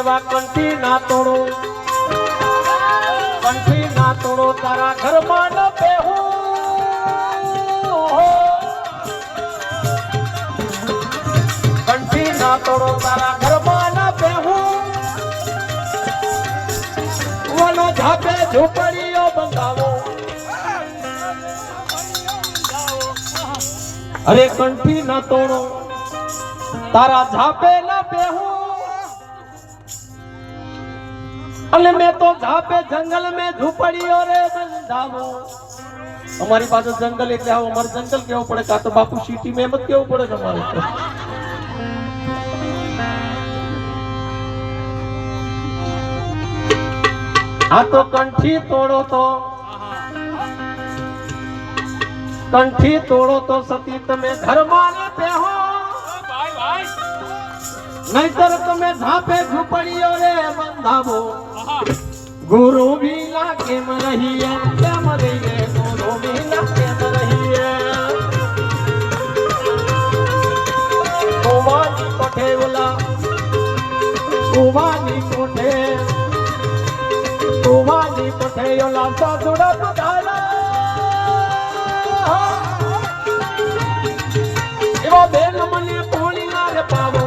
એવા કંઠી ના તોડો, કંઠી ના તોડો તારા ઘરમાં ન બેહું. કંઠી ના તોડો તારા ઘરમાં ન બેહું. વનો ઝાપે ઝૂંપડીઓ બંધાવો. અરે કંઠી ના તોડો તારા ઝાપે ના બેહું. અને મેં તો ઝાપે જંગલ में ઝૂંપડીઓ રે બંધાવો. અમારી પાસે જંગલ એટલે આવો અમારે જંગલ કેવું પડે કાં તો બાપુ સિટી में મત કેવું પડે તમારે. આ તો કંઠી તોડો તો, કંઠી તોડો તો સતી તમે ઘરમાં ન બેહો. નહીતર તમે ઝાપે ઝૂંપડીઓ રે બંધાવો. ગુરુ વિના કેમ રહીએ, કેમ રહીએ, ગુરુ વિના કેમ રહીએ. કુવાની કોઠે ઓલા, કુવાની કોઠે, કુવાની કોઠે ઓલા સાસુડા પધારા. એવા બેન મને પોણી ના રે પાવો,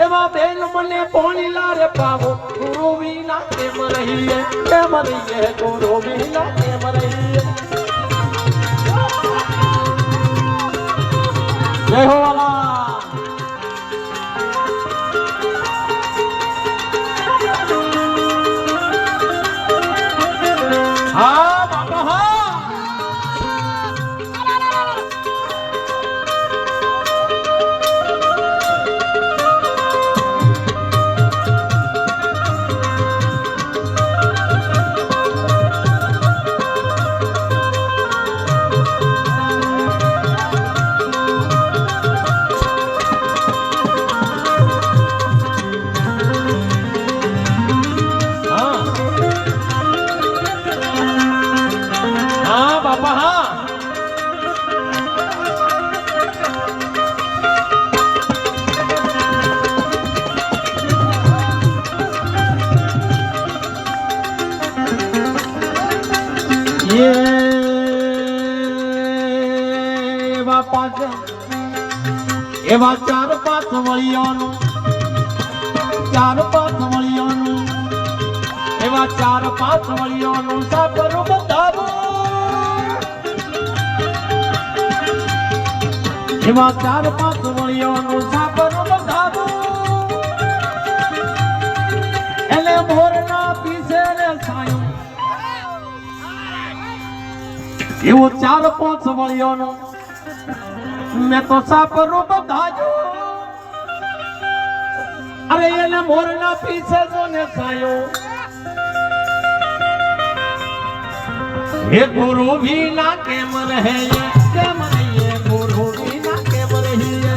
એવા બેન મને પોણી લારે પાવો. ગુરુ વિના કેમ રહીએ, કેમ રહીએ, ગુરુ વિના કેમ રહીએ. જય હો વાલા. હા બાપા હા. એવા ચાર પાંચ વળિયાનું, ચાર પાંચ વળિયાનું, એવા ચાર પાંચ વળિયાનું સાપરું બંધાવું. એવા ચાર પાંચ વળિયાનું સાપરું બંધાવું. એને મોરના પીસે રે છાયું. એવું ચાર પાંચ વળિયાનું मैं तो सापरू बधाजू. अरे ये मोरना पीछे जो ने छायो. हे गुरु भी ना केम रहे, केम रहिए, गुरु भी ना केम रहिए.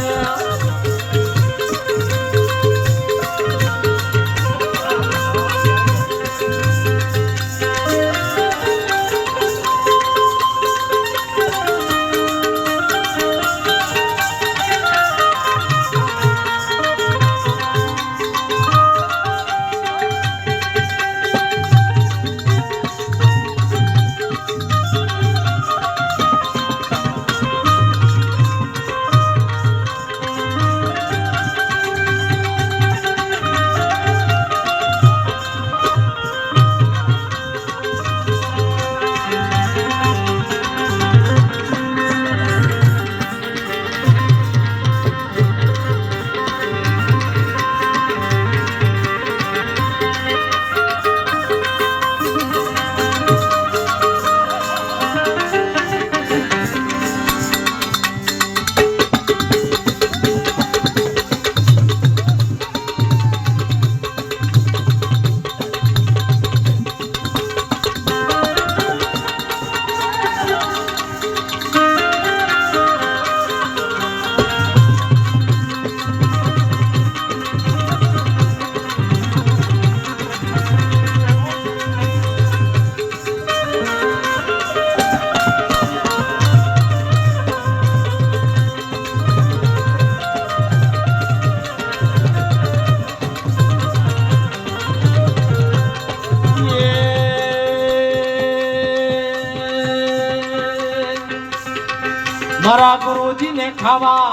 મારા ગુરુજીને ખાવા,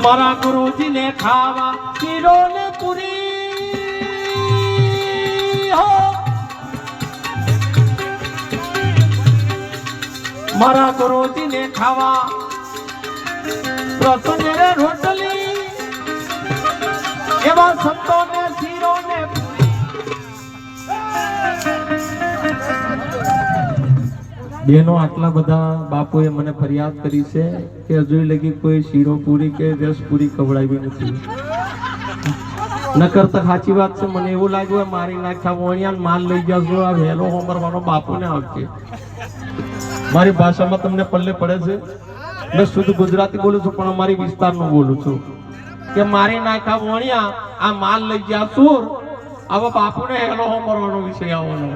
મારા ગુરુજીને ખાવા શીરો ને પૂરી હો, મારા ગુરુજીને ખાવા પ્રસંગ રે રોટલી, એવા સંતોને શીરો ને પૂરી. બેનો આટલા બધા બાપોએ મને ફરિયાદ કરી છે કે હજુ લગી કોઈ શીરો પૂરી કે રસ પૂરી ખવડાવી નથી. નકર તો સાચી વાત છે, મને એવું લાગ્યું મારી નાખ્યા વણિયા માલ લઈ ગયા છો, આ વહેલો હોમરવાનો બાપુને આવશે. મારી ભાષામાં તમને પલ્લે પડે છે, મેં શુદ્ધ ગુજરાતી બોલું છું પણ અમારી વિસ્તારનું બોલું છું કે મારી નાખ્યા વણિયા આ માલ લઈ ગયા સુર, હવે બાપુને હેલો હોમરવાનો વિષય આવવાનો.